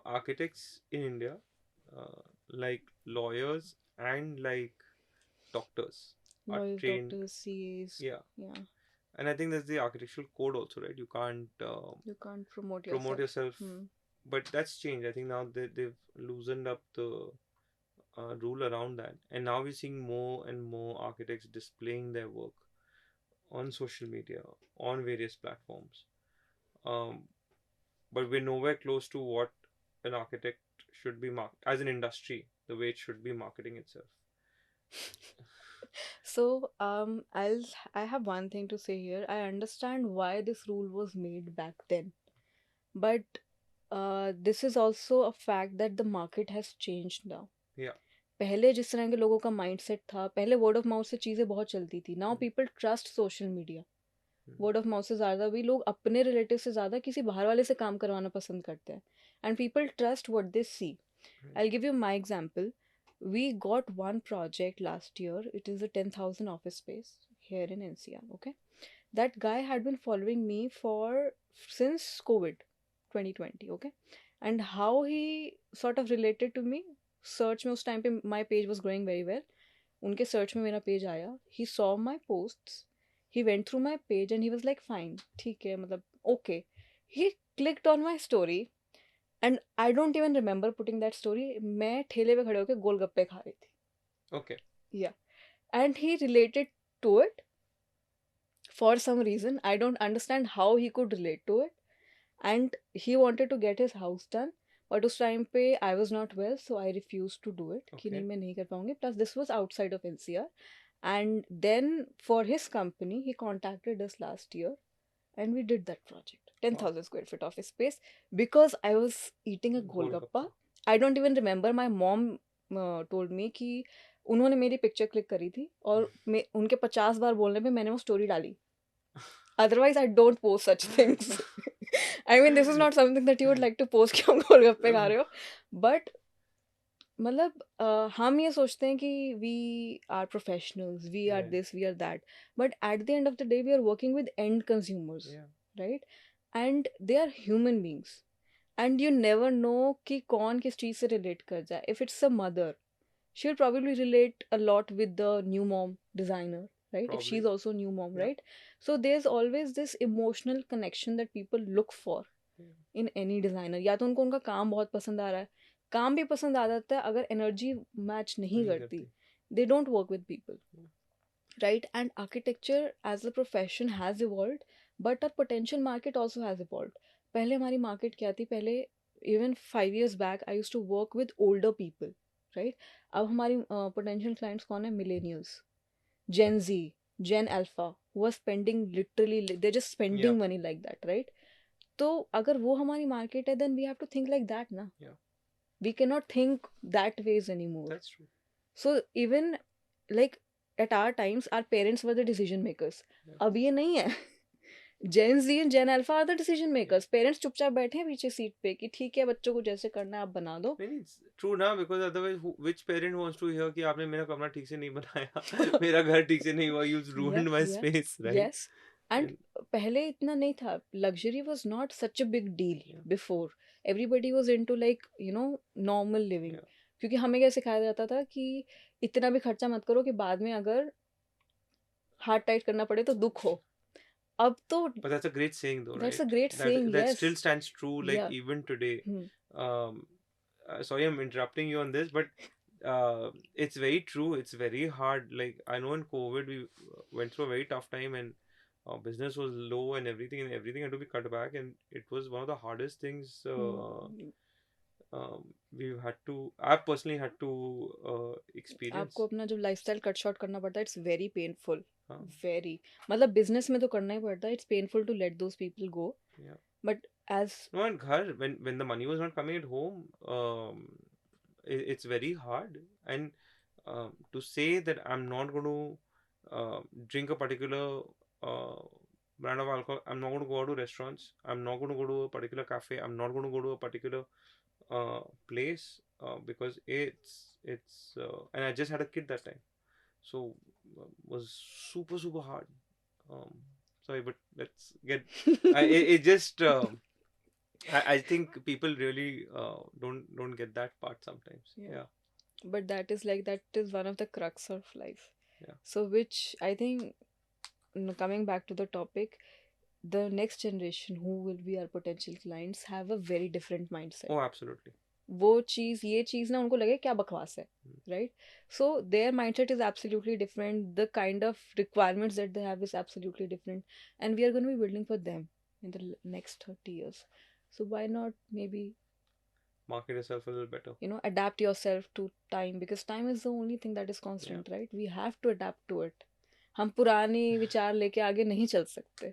Architects in India, like lawyers and like doctors, are Lawyers, trained. doctors, CAs. Yeah, Yeah, and I think that's the architectural code also, right? You can't you can't promote promote yourself. yourself, Hmm. but that's changed. I think now they've loosened up the rule around that, and now we're seeing more and more architects displaying their work on social media, on various platforms. Um, but we're nowhere close to what an architect should be marked as an industry, the way it should be marketing itself. So, I have one thing to say here. I understand why this rule was made back then, but this is also a fact that the market has changed now. Yeah. पहले जिस तरह के लोगों का mindset था, पहले word of mouth से चीज़ें बहुत चलती थी. Now Mm, people trust social media. mm, word of mouth से ज़्यादा भी लोग अपने रिलेटिव से ज़्यादा किसी बाहर वाले से काम करवाना पसंद करते हैं. And people trust what they see. right. I'll give you my example. We got one project last year. It is a 10,000 office space here in NCR. Okay. That guy had been following me for since COVID 2020. Okay. And how he sort of related to me, search में उस time पे my page was growing very well. उनके search में मेरा page आया. He saw my posts. He went through my page and he was like, fine, ठीक है, मतलब okay. He clicked on my story and I don't even remember putting that story. मैं ठेले पे खड़े होकर गोलगप्पे खा रही Okay. थी. Yeah and he related to it for some reason. I don't understand how he could relate to it. And he wanted to get his house done, but उस time पे I was not well, so I refuse to do it कि नहीं, Okay. मैं नहीं कर पाऊंगी. Plus this was outside of NCR. And then for his company he contacted us last year and we did that project. Wow. 10,000 square feet office space because I was eating a golgappa. Golgappa. I don't even remember. My mom told me कि उन्होंने मेरी picture click करी थी और उनके 50 बार बोलने पे मैंने वो स्टोरी डाली. Otherwise, I don't post such things. I mean, this is not something that you would like to post कि हम गोलगप्पे खा रहे हो. But मतलब हम ये सोचते हैं कि we are professionals, we are Right. This, we are that, but at the end of the day we are working with end consumers, Yeah. Right? And they are human beings. And you never know कि कौन किस चीज़ से relate कर जाए. If it's a mother, she will probably relate a lot with the new mom designer, right? If Probably. she's also new mom, Yeah. right? So there's always this emotional connection that people look for Yeah. In any designer. या तो उनको उनका काम बहुत पसंद आ रहा है, काम भी पसंद आ जाता है, अगर एनर्जी मैच नहीं नहीं करती, करती. They don't work with people, Yeah. Right? And architecture as a profession has evolve, but our potential market also has evolve. पहले हमारी मार्केट क्या थी? पहले even 5 years back I use to work with older people, right? अब हमारी potential clients कौन है? Millennials, Gen Z, Gen alpha, who are spending literally, they just Yeah. Spending money like that, right? तो अगर वो हमारी मार्केट है, then we have to think like that ना. Yeah. We can not think that way any more. That's true. So even like at our times our parents were the decision makers. Yeah. अब ये नहीं है. Gen Z and Gen Alpha are the decision Yeah. Makers. Parents चुपचाप बैठे हैं पीछे seat पे कि ठीक है, बच्चों को जैसे करना है आप बना दो. नहीं, it's true ना, because otherwise which parent wants to hear कि आपने मेरा कमरा ठीक से नहीं बनाया, मेरा घर ठीक से नहीं हुआ, you या ruined my या space, right? Yes. And And पहले इतना नहीं था. Luxury was not such a big deal yeah. Before. Everybody was into like normal living. Yeah. क्योंकि हमें क्या सिखाया जाता था कि इतना भी खर्चा मत करो कि बाद में अगर हार्ट टाइट करना पड़े तो दुख हो. अब तो But that's a great saying though, that's a right? Great That saying. that yes. still stands true, like या. even today. Um, Sorry, I'm interrupting you on this, but it's very true. It's very hard. Like I know in COVID we went through a very tough time, and business was low, and everything had to be cut back, and it was one of the hardest things we've had to. I personally had to experience. आपको अपना जब lifestyle cut short करना पड़ता है, it's very painful. Uh, very, मतलब business में तो करना ही पड़ता है. It's painful to let those people go, yeah. But as No, and ghar, when the money was not coming at home, it's very hard. And to say that I'm not going to drink a particular uh, brand of alcohol, I'm not going to go out to restaurants, I'm not going to go to a particular cafe, I'm not going to go to a particular place because and I just had a kid that time, so was super hard. Um, Sorry, but let's get. It just. I think people really don't get that part sometimes. Yeah. Yeah, But that is like, that is one of the crux of life. yeah. So, which I think, coming back to the topic, the next generation who will be our potential clients have a very different mindset. Oh, absolutely. वो चीज़, ये चीज़ ना उनको लगे क्या बकवास है, Mm. right? So their mindset is absolutely different, the kind of requirements that they have is absolutely different, and we are going to be building for them in the next 30 years. So why not maybe, Market yourself a little better. adapt yourself to time, because time is the only thing that is Yeah. constant, right? We have to adapt to it. हम पुराने विचार लेके आगे नहीं चल सकते.